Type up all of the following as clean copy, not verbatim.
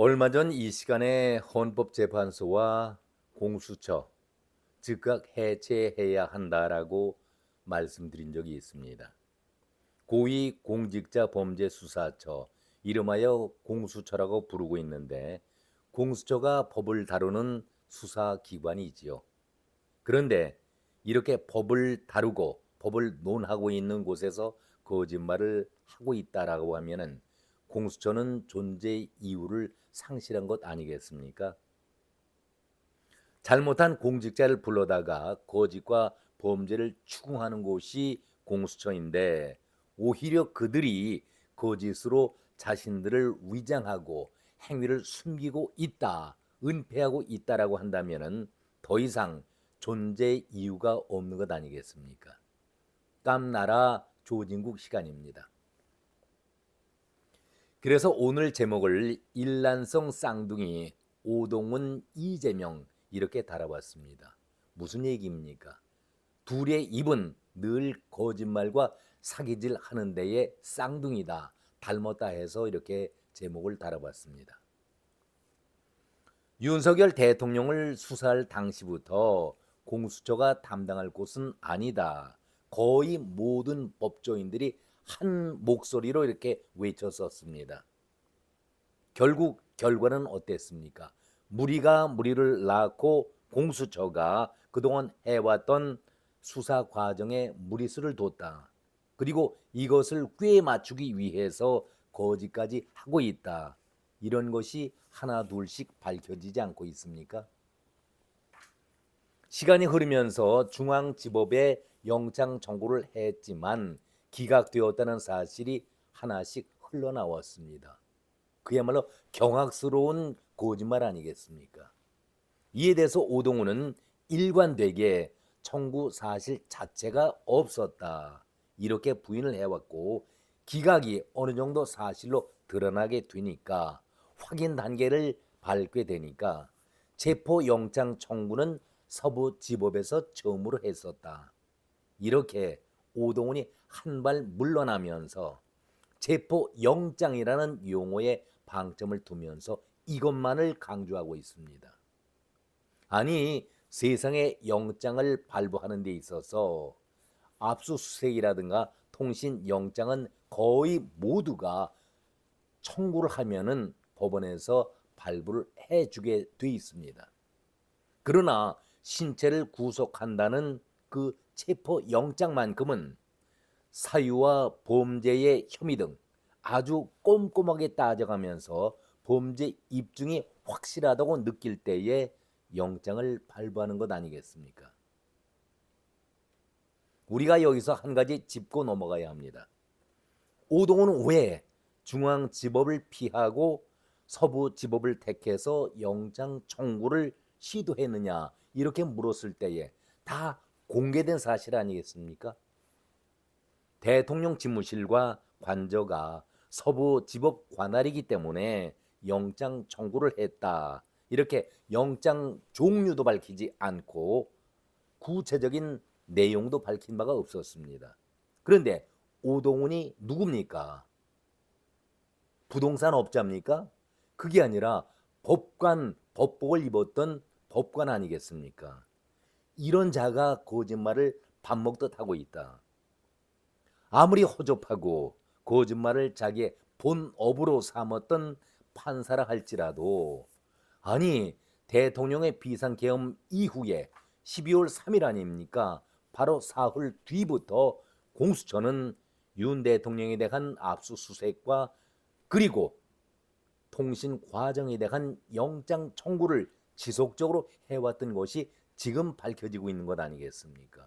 얼마 전 이 시간에 헌법재판소와 공수처 즉각 해체해야 한다라고 말씀드린 적이 있습니다. 고위공직자범죄수사처, 이름하여 공수처라고 부르고 있는데 공수처가 법을 다루는 수사기관이지요. 그런데 이렇게 법을 다루고 법을 논하고 있는 곳에서 거짓말을 하고 있다라고 하면은 공수처는 존재 이유를 상실한 것 아니겠습니까? 잘못한 공직자를 불러다가 거짓과 범죄를 추궁하는 곳이 공수처인데 오히려 그들이 거짓으로 자신들을 위장하고 행위를 숨기고 있다, 은폐하고 있다라고 한다면은 더 이상 존재 이유가 없는 것 아니겠습니까? 깜나라 조진국 시간입니다. 그래서 오늘 제목을 일란성 쌍둥이 오동훈 이재명 이렇게 달아봤습니다. 무슨 얘기입니까? 둘의 입은 늘 거짓말과 사기질 하는 데에 쌍둥이다, 닮았다 해서 이렇게 제목을 달아봤습니다. 윤석열 대통령을 수사할 당시부터 공수처가 담당할 곳은 아니다. 거의 모든 법조인들이 한 목소리로 이렇게 외쳤었습니다. 결국 결과는 어땠습니까? 무리가 무리를 낳고 공수처가 그동안 해왔던 수사 과정에 무리수를 뒀다. 그리고 이것을 꾀 맞추기 위해서 거짓까지 하고 있다. 이런 것이 하나 둘씩 밝혀지지 않고 있습니까? 시간이 흐르면서 중앙지법에 영장 청구를 했지만 기각되었다는 사실이 하나씩 흘러나왔습니다. 그야말로 경악스러운 거짓말 아니겠습니까? 이에 대해서 오동훈은 일관되게 청구 사실 자체가 없었다, 이렇게 부인을 해왔고, 기각이 어느 정도 사실로 드러나게 되니까, 확인 단계를 밟게 되니까 체포영장 청구는 서부지법에서 처음으로 했었다, 이렇게 오동훈이 한 발 물러나면서 체포영장이라는 용어에 방점을 두면서 이것만을 강조하고 있습니다. 아니, 세상에 영장을 발부하는 데 있어서 압수수색이라든가 통신영장은 거의 모두가 청구를 하면은 법원에서 발부를 해주게 돼 있습니다. 그러나 신체를 구속한다는 그 체포영장만큼은 사유와 범죄의 혐의 등 아주 꼼꼼하게 따져가면서 범죄 입증이 확실하다고 느낄 때에 영장을 발부하는 것 아니겠습니까? 우리가 여기서 한 가지 짚고 넘어가야 합니다. 오동훈은 왜 중앙지법을 피하고 서부지법을 택해서 영장 청구를 시도했느냐, 이렇게 물었을 때에 다 공개된 사실 아니겠습니까? 대통령 집무실과 관저가 서부지법 관할이기 때문에 영장 청구를 했다, 이렇게 영장 종류도 밝히지 않고 구체적인 내용도 밝힌 바가 없었습니다. 그런데 오동훈이 누굽니까? 부동산 업자입니까? 그게 아니라 법관, 법복을 입었던 법관 아니겠습니까? 이런 자가 거짓말을 밥 먹듯 하고 있다. 아무리 허접하고 거짓말을 자기의 본업으로 삼았던 판사라 할지라도, 아니, 대통령의 비상계엄 이후에 12월 3일 아닙니까? 바로 사흘 뒤부터 공수처는 윤 대통령에 대한 압수수색과 그리고 통신 과정에 대한 영장 청구를 지속적으로 해왔던 것이 지금 밝혀지고 있는 것 아니겠습니까?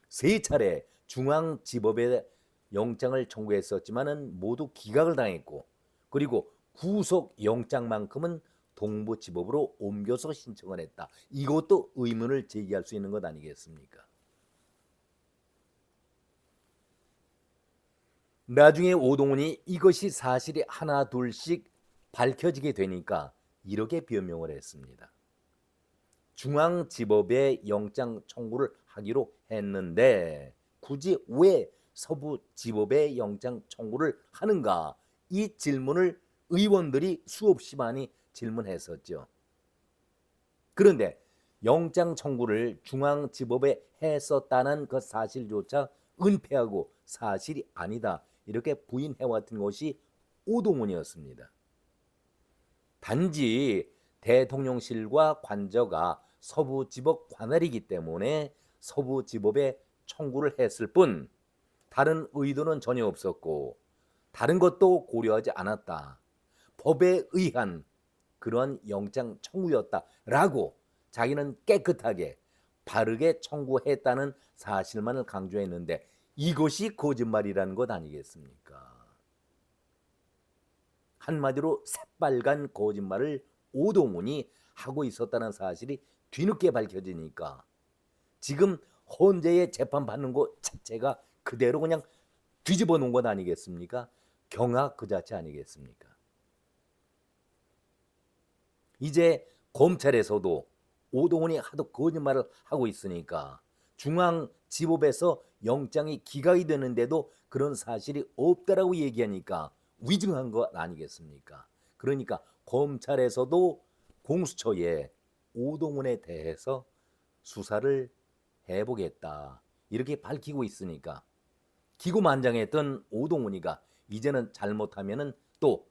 세 차례 중앙지법에 영장을 청구했었지만은 모두 기각을 당했고, 그리고 구속 영장만큼은 동부지법으로 옮겨서 신청을 했다. 이것도 의문을 제기할 수 있는 것 아니겠습니까? 나중에 오동훈이 이것이 사실이 하나 둘씩 밝혀지게 되니까 이렇게 변명을 했습니다. 중앙지법에 영장 청구를 하기로 했는데 굳이 왜 서부지법에 영장 청구를 하는가, 이 질문을 의원들이 수없이 많이 질문했었죠. 그런데 영장 청구를 중앙지법에 했었다는 그 사실조차 은폐하고 사실이 아니다 이렇게 부인해왔던 것이 오동훈이었습니다. 단지 대통령실과 관저가 서부지법 관할이기 때문에 서부지법에 청구를 했을 뿐 다른 의도는 전혀 없었고 다른 것도 고려하지 않았다. 법에 의한 그런 영장 청구였다라고 자기는 깨끗하게 바르게 청구했다는 사실만을 강조했는데 이것이 거짓말이라는 것 아니겠습니까? 한마디로 새빨간 거짓말을 오동훈이 하고 있었다는 사실이 뒤늦게 밝혀지니까 지금 헌재에 재판받는 것 자체가 그대로 그냥 뒤집어 놓은 것 아니겠습니까? 경악 그 자체 아니겠습니까? 이제 검찰에서도 오동훈이 하도 거짓말을 하고 있으니까 중앙지법에서 영장이 기각이 되는데도 그런 사실이 없다라고 얘기하니까 위증한 것 아니겠습니까? 그러니까 검찰에서도 공수처에 오동훈에 대해서 수사를 해보겠다 이렇게 밝히고 있으니까 기고만장했던 오동훈이가 이제는 잘못하면은 또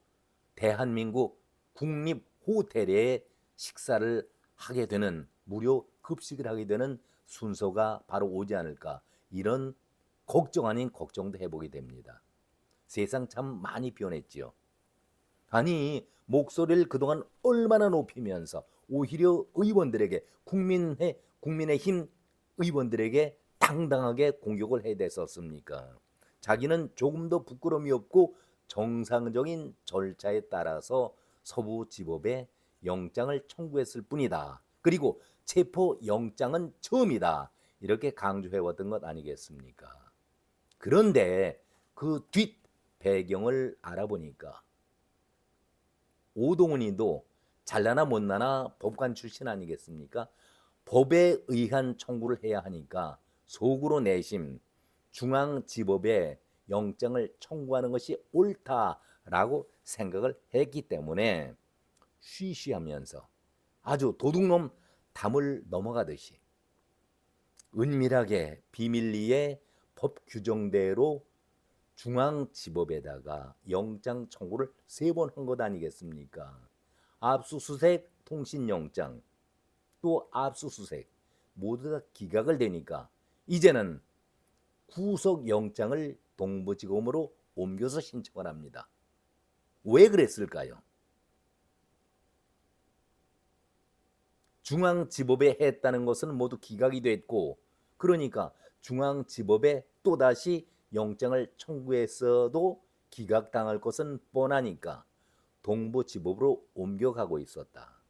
대한민국 국립 호텔에 식사를 하게 되는 무료 급식을 하게 되는 순서가 바로 오지 않을까 이런 걱정 아닌 걱정도 해보게 됩니다. 세상 참 많이 변했지요. 아니 목소리를 그동안 얼마나 높이면서 오히려 의원들에게 국민의힘 의원들에게 당당하게 공격을 해댔었습니까? 자기는 조금도 부끄러움이 없고 정상적인 절차에 따라서 서부지법에 영장을 청구했을 뿐이다. 그리고 체포영장은 처음이다. 이렇게 강조해왔던 것 아니겠습니까? 그런데 그 뒷 배경을 알아보니까 오동훈이도 잘나나 못나나 법관 출신 아니겠습니까? 법에 의한 청구를 해야 하니까 속으로 내심 중앙지법에 영장을 청구하는 것이 옳다라고 생각을 했기 때문에 쉬쉬하면서 아주 도둑놈 담을 넘어가듯이 은밀하게 비밀리에 법 규정대로 중앙지법에다가 영장 청구를 3번 한 것 아니겠습니까? 압수수색 통신영장 또 압수수색 모두 다 기각을 되니까 이제는 구속영장을 동부지검으로 옮겨서 신청을 합니다. 왜 그랬을까요? 중앙지법에 했다는 것은 모두 기각이 됐고 그러니까 중앙지법에 또다시 영장을 청구했어도 기각당할 것은 뻔하니까 동부지법으로 옮겨가고 있었다.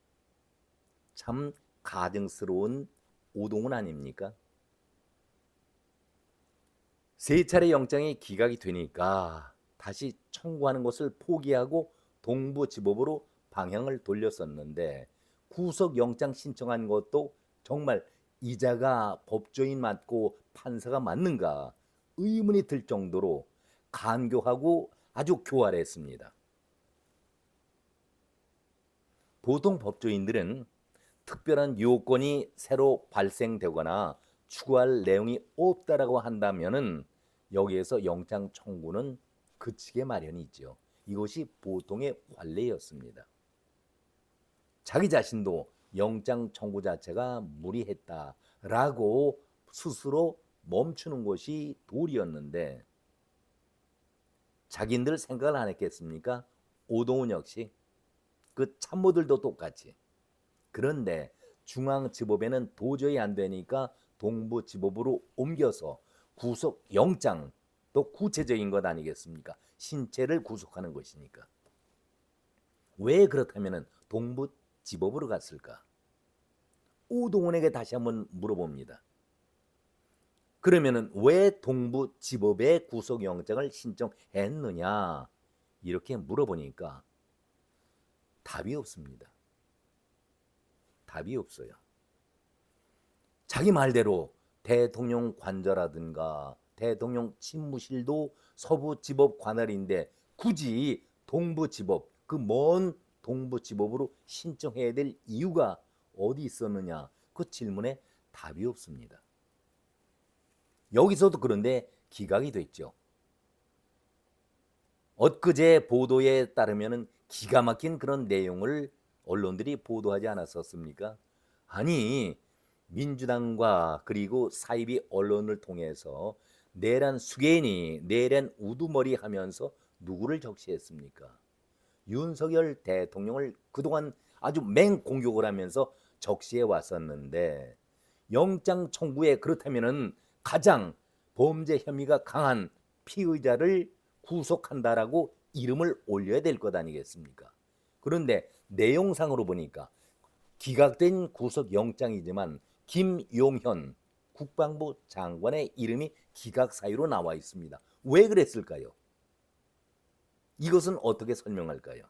참 가증스러운 오동훈 아닙니까? 3차례 영장이 기각이 되니까 다시 청구하는 것을 포기하고 동부지법으로 방향을 돌렸었는데 구속영장 신청한 것도 정말 이자가 법조인 맞고 판사가 맞는가 의문이 들 정도로 간교하고 아주 교활했습니다. 보통 법조인들은 특별한 요건이 새로 발생되거나 추구할 내용이 없다라고 한다면은 여기에서 영장 청구는 그치게 마련이죠. 이것이 보통의 관례였습니다. 자기 자신도 영장 청구 자체가 무리했다라고 스스로 멈추는 것이 도리였는데 자기들 생각을 안 했겠습니까? 오동훈 역시 그 참모들도 똑같이. 그런데 중앙지법에는 도저히 안 되니까 동부지법으로 옮겨서 구속영장 또 구체적인 것 아니겠습니까? 신체를 구속하는 것이니까. 왜 그렇다면 동부지법으로 갔을까? 오동훈에게 다시 한번 물어봅니다. 그러면은 왜 동부지법에 구속영장을 신청했느냐? 이렇게 물어보니까 답이 없습니다. 답이 없어요. 자기 말대로 대통령 관저라든가 대통령 집무실도 서부지법 관할인데 굳이 동부지법 그 먼 동부지법으로 신청해야 될 이유가 어디 있었느냐? 그 질문에 답이 없습니다. 여기서도 그런데 기각이 됐죠. 엊그제 보도에 따르면 기가 막힌 그런 내용을 언론들이 보도하지 않았었습니까? 아니, 민주당과 그리고 사이비 언론을 통해서 내란 수개니 내란 우두머리 하면서 누구를 적시했습니까? 윤석열 대통령을 그동안 아주 맹공격을 하면서 적시해 왔었는데, 영장 청구에 그렇다면은 가장 범죄 혐의가 강한 피의자를 구속한다라고 이름을 올려야 될 것 아니겠습니까? 그런데 내용상으로 보니까 기각된 구속영장이지만 김용현 국방부 장관의 이름이 기각 사유로 나와 있습니다. 왜 그랬을까요? 이것은 어떻게 설명할까요?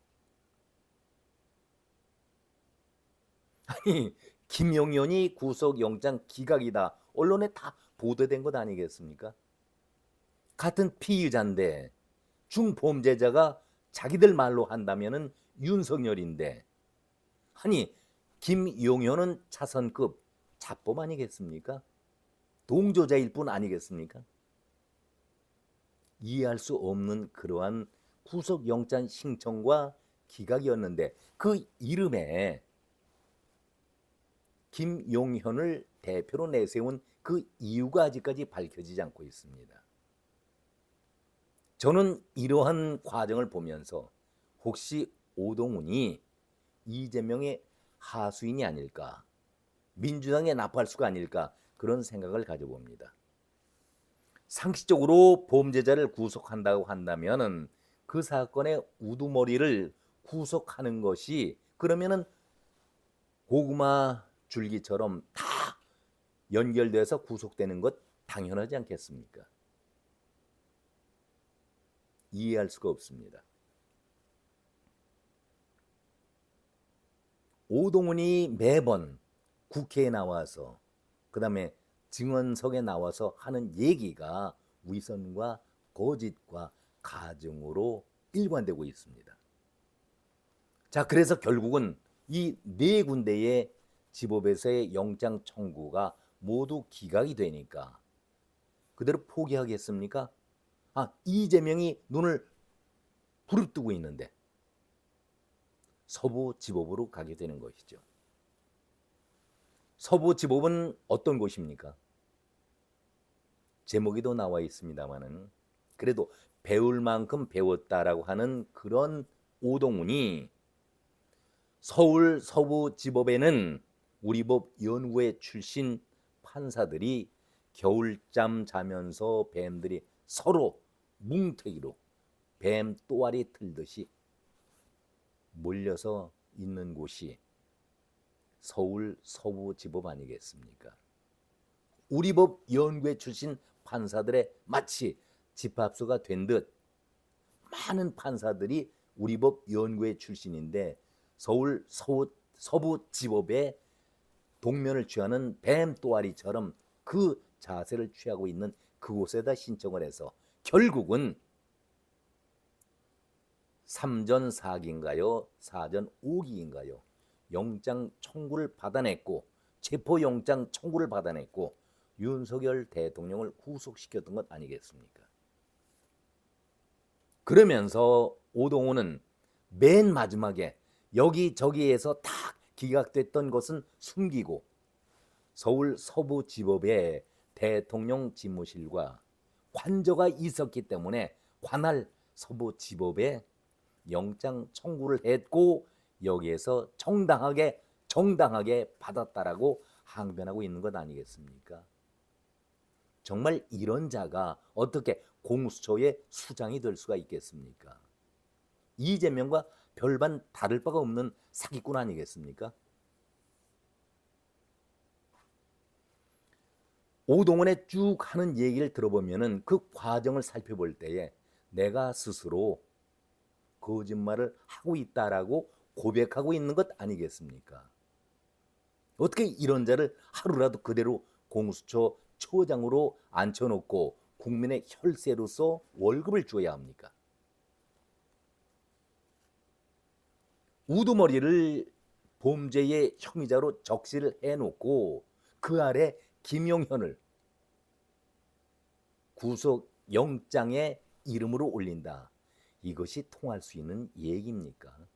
아니, 김용현이 구속영장 기각이다. 언론에 다 보도된 것 아니겠습니까? 같은 피의자인데 중범죄자가 자기들 말로 한다면은 윤석열인데, 아니 김용현은 차선급 자범 아니겠습니까? 동조자일 뿐 아니겠습니까? 이해할 수 없는 그러한 구속영장 신청과 기각이었는데 그 이름에 김용현을 대표로 내세운 그 이유가 아직까지 밝혀지지 않고 있습니다. 저는 이러한 과정을 보면서 혹시 오동훈이 이재명의 하수인이 아닐까, 민주당의 나팔수가 아닐까, 그런 생각을 가져봅니다. 상식적으로 범죄자를 구속한다고 한다면은 그 사건의 우두머리를 구속하는 것이, 그러면은 고구마 줄기처럼 다 연결돼서 구속되는 것 당연하지 않겠습니까? 이해할 수가 없습니다. 오동훈이 매번 국회에 나와서 그다음에 증언석에 나와서 하는 얘기가 위선과 거짓과 가정으로 일관되고 있습니다. 자, 그래서 결국은 이 네 군데의 지법에서의 영장 청구가 모두 기각이 되니까 그대로 포기하겠습니까? 이재명이 눈을 부릅뜨고 있는데 서부지법으로 가게 되는 것이죠. 서부지법은 어떤 곳입니까? 제목에도 나와 있습니다만은 그래도 배울 만큼 배웠다라고 하는 그런 오동훈이 서울 서부지법에는 우리 법 연구회 출신 판사들이 겨울잠 자면서 뱀들이 서로 뭉태기로 뱀 또아리 틀듯이 몰려서 있는 곳이 서울 서부지법 아니겠습니까? 우리 법 연구회 출신 판사들의 마치 집합소가 된 듯 많은 판사들이 우리 법 연구회 출신인데 서울 서부지법의 동면을 취하는 뱀 또아리처럼 그 자세를 취하고 있는 그곳에다 신청을 해서 결국은 3전 4기인가요? 4전 5기인가요? 영장 청구를 받아냈고 체포영장 청구를 받아냈고 윤석열 대통령을 구속시켰던 것 아니겠습니까? 그러면서 오동훈은 맨 마지막에 여기저기에서 딱 기각됐던 것은 숨기고 서울 서부지법의 대통령 집무실과 관저가 있었기 때문에 관할 서부지법에 영장 청구를 했고 여기에서 정당하게 받았다라고 항변하고 있는 것 아니겠습니까? 정말 이런 자가 어떻게 공수처의 수장이 될 수가 있겠습니까? 이재명과 별반 다를 바가 없는 사기꾼 아니겠습니까? 오동훈의 쭉 하는 얘기를 들어보면은 그 과정을 살펴볼 때에 내가 스스로 거짓말을 하고 있다라고 고백하고 있는 것 아니겠습니까? 어떻게 이런 자를 하루라도 그대로 공수처 처장으로 앉혀놓고 국민의 혈세로서 월급을 줘야 합니까? 우두머리를 범죄의 혐의자로 적시를 해놓고 그 아래 김용현을 구속영장의 이름으로 올린다. 이것이 통할 수 있는 얘기입니까?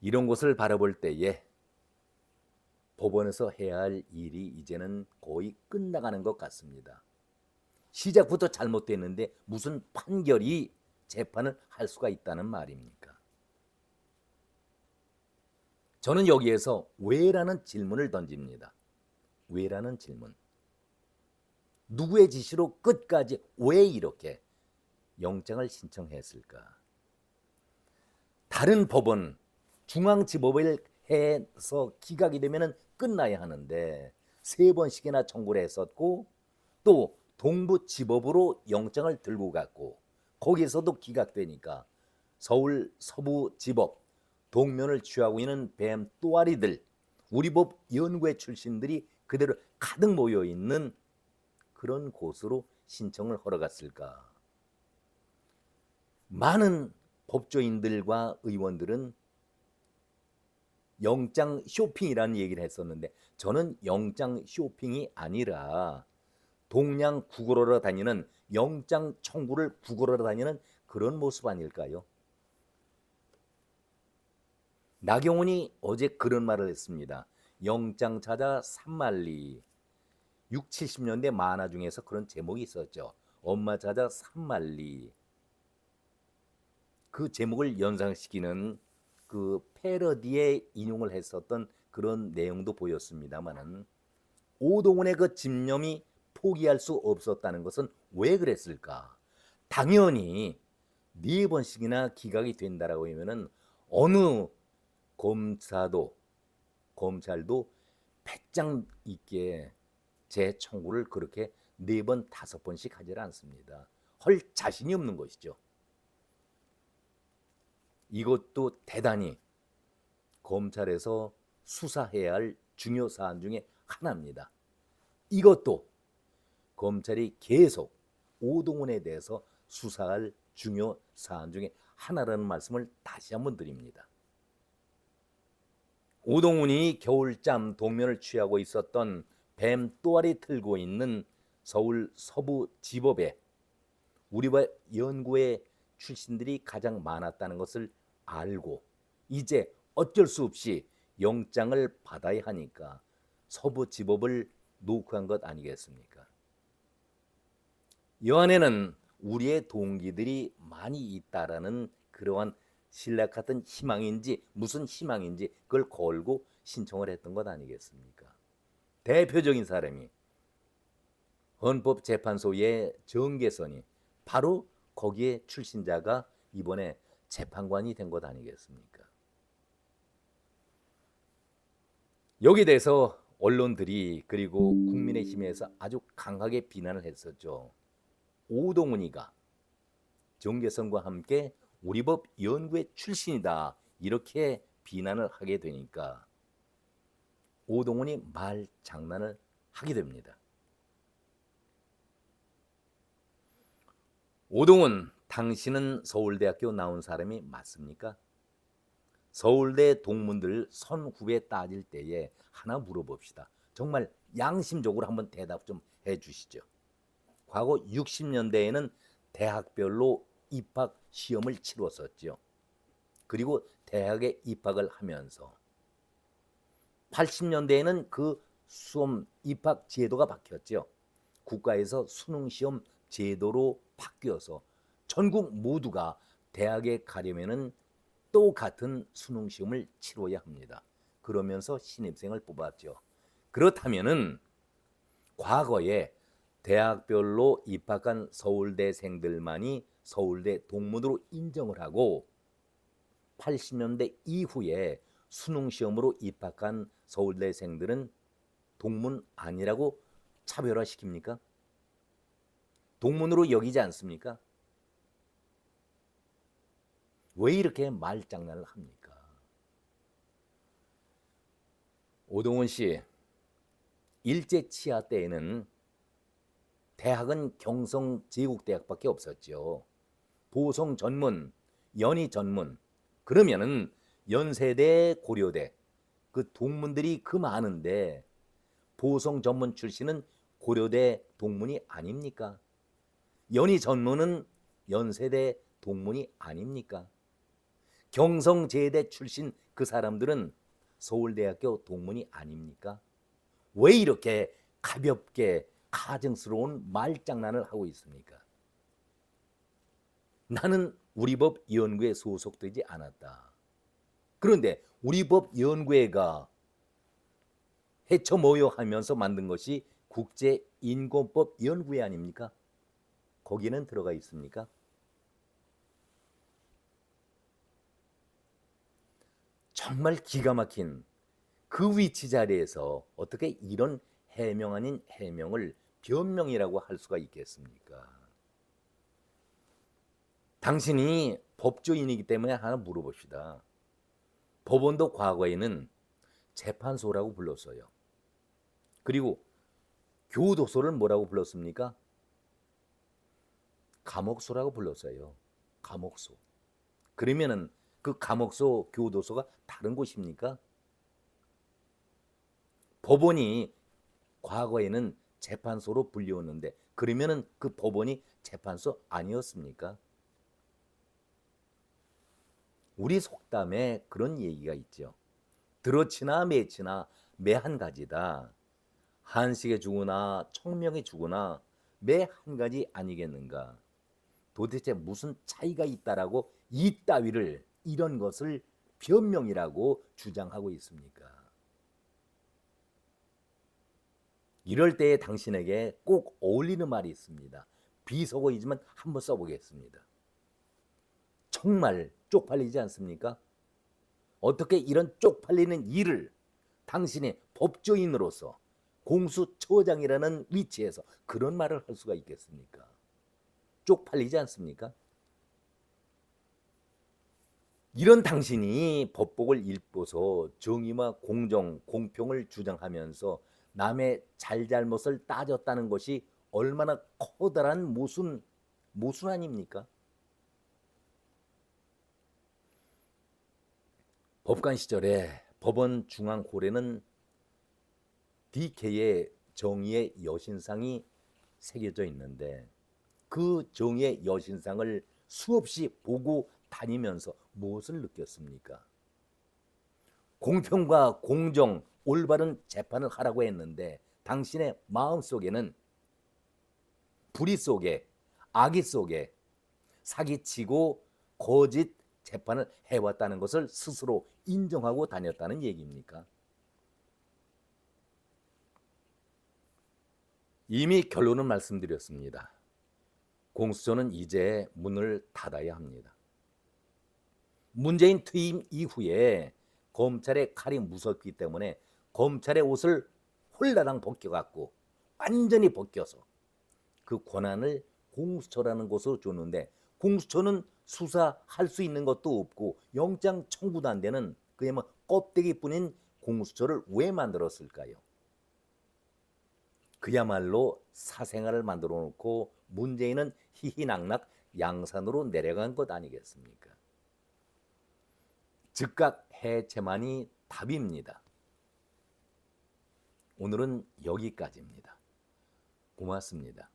이런 것을 바라볼 때에 법원에서 해야 할 일이 이제는 거의 끝나가는 것 같습니다. 시작부터 잘못됐는데 무슨 판결이 재판을 할 수가 있다는 말입니까? 저는 여기에서 왜라는 질문을 던집니다. 왜라는 질문. 누구의 지시로 끝까지 왜 이렇게 영장을 신청했을까? 다른 법원, 중앙지법을 해서 기각이 되면 끝나야 하는데 3번씩이나 청구를 했었고 또 동부지법으로 영장을 들고 갔고 거기에서도 기각되니까 서울 서부지법 동면을 취하고 있는 뱀 또아리들, 우리 법 연구회 출신들이 그대로 가득 모여있는 그런 곳으로 신청을 하러 갔을까? 많은 법조인들과 의원들은 영장 쇼핑이라는 얘기를 했었는데 저는 영장 쇼핑이 아니라 동양 구걸하러 다니는 영장 청구를 구걸하러 다니는 그런 모습 아닐까요? 나경원이 어제 그런 말을 했습니다. 영장 찾아 산만리. 6, 70년대 만화 중에서 그런 제목이 있었죠. 엄마 찾아 산만리. 그 제목을 연상시키는 그 패러디에 인용을 했었던 그런 내용도 보였습니다만은 오동훈의 그 집념이 포기할 수 없었다는 것은 왜 그랬을까? 당연히 4번씩이나 기각이 된다라고 하면은 어느 검찰도 배짱 있게 제 청구를 그렇게 4번, 5번씩 하질 않습니다. 할 자신이 없는 것이죠. 이것도 대단히 검찰에서 수사해야 할 중요 사안 중에 하나입니다. 이것도 검찰이 계속 오동훈에 대해서 수사할 중요 사안 중에 하나라는 말씀을 다시 한번 드립니다. 오동훈이 겨울잠 동면을 취하고 있었던 뱀 또아리 틀고 있는 서울 서부지법에 우리법 연구회 출신들이 가장 많았다는 것을 알고 이제 어쩔 수 없이 영장을 받아야 하니까 서부지법을 노크한 것 아니겠습니까? 이 안에는 우리의 동기들이 많이 있다라는 그러한 신라 같은 희망인지 무슨 희망인지 그걸 걸고 신청을 했던 것 아니겠습니까? 대표적인 사람이 헌법재판소의 정계선이 바로 거기에 출신자가 이번에 재판관이 된 것 아니겠습니까? 여기에 대해서 언론들이 그리고 국민의힘에서 아주 강하게 비난을 했었죠. 오동훈이가 정계선과 함께 우리법 연구회 출신이다 이렇게 비난을 하게 되니까 오동훈이 말 장난을 하게 됩니다. 오동훈, 당신은 서울대학교 나온 사람이 맞습니까? 서울대 동문들 선후배 따질 때에 하나 물어봅시다. 정말 양심적으로 한번 대답 좀 해주시죠. 과거 60년대에는 대학별로 입학 시험을 치렀었죠. 그리고 대학에 입학을 하면서 80년대에는 그 수험 입학 제도가 바뀌었죠. 국가에서 수능 시험 제도로 바뀌어서 전국 모두가 대학에 가려면은 똑같은 수능 시험을 치러야 합니다. 그러면서 신입생을 뽑았죠. 그렇다면은 과거에 대학별로 입학한 서울대생들만이 서울대 동문으로 인정을 하고 80년대 이후에 수능 시험으로 입학한 서울대생들은 동문 아니라고 차별화시킵니까? 동문으로 여기지 않습니까? 왜 이렇게 말장난을 합니까? 오동훈 씨, 일제 치하 때에는 대학은 경성제국대학밖에 없었죠. 보성 전문 연희 전문. 그러면은 연세대, 고려대 그 동문들이 그 많은데 보성 전문 출신은 고려대 동문이 아닙니까? 연희 전문은 연세대 동문이 아닙니까? 경성제대 출신 그 사람들은 서울대학교 동문이 아닙니까? 왜 이렇게 가볍게 가증스러운 말장난을 하고 있습니까? 나는 우리법 연구에 소속되지 않았다. 그런데 우리법 연구회가 해쳐 모여하면서 만든 것이 국제인권법 연구회 아닙니까? 거기는 들어가 있습니까? 정말 기가 막힌 그 위치 자리에서 어떻게 이런 해명 아닌 해명을 변명이라고 할 수가 있겠습니까? 당신이 법조인이기 때문에 하나 물어봅시다. 법원도 과거에는 재판소라고 불렀어요. 그리고 교도소를 뭐라고 불렀습니까? 감옥소라고 불렀어요. 감옥소. 그러면은 그 감옥소, 교도소가 다른 곳입니까? 법원이 과거에는 재판소로 불리웠는데 그러면은 그 법원이 재판소 아니었습니까? 우리 속담에 그런 얘기가 있죠. 들어치나 매치나 매 한 가지다. 한식에 주거나 청명에 주거나 매 한 가지 아니겠는가. 도대체 무슨 차이가 있다라고 이따위를 이런 것을 변명이라고 주장하고 있습니까? 이럴 때에 당신에게 꼭 어울리는 말이 있습니다. 비속어이지만 한번 써보겠습니다. 정말 쪽팔리지 않습니까? 어떻게 이런 쪽팔리는 일을 당신의 법조인으로서 공수처장이라는 위치에서 그런 말을 할 수가 있겠습니까? 쪽팔리지 않습니까? 이런 당신이 법복을 입고서 정의와 공정, 공평을 주장하면서 남의 잘잘못을 따졌다는 것이 얼마나 커다란 모순 아닙니까? 법관 시절에 법원 중앙홀에는 DK의 정의의 여신상이 새겨져 있는데 그 정의의 여신상을 수없이 보고 다니면서 무엇을 느꼈습니까? 공평과 공정, 올바른 재판을 하라고 했는데 당신의 마음속에는 불의 속에 악의 속에 사기치고 거짓 재판을 해왔다는 것을 스스로 인정하고 다녔다는 얘기입니까? 이미 결론은 말씀드렸습니다. 공수처는 이제 문을 닫아야 합니다. 문재인 퇴임 이후에 검찰의 칼이 무섭기 때문에 검찰의 옷을 홀라당 벗겨갖고 완전히 벗겨서 그 권한을 공수처라는 곳으로 줬는데 공수처는 수사할 수 있는 것도 없고 영장 청구도 안 되는 그야말로 껍데기뿐인 공수처를 왜 만들었을까요? 그야말로 사생활을 만들어 놓고 문재인은 희희낙낙 양산으로 내려간 것 아니겠습니까? 즉각 해체만이 답입니다. 오늘은 여기까지입니다. 고맙습니다.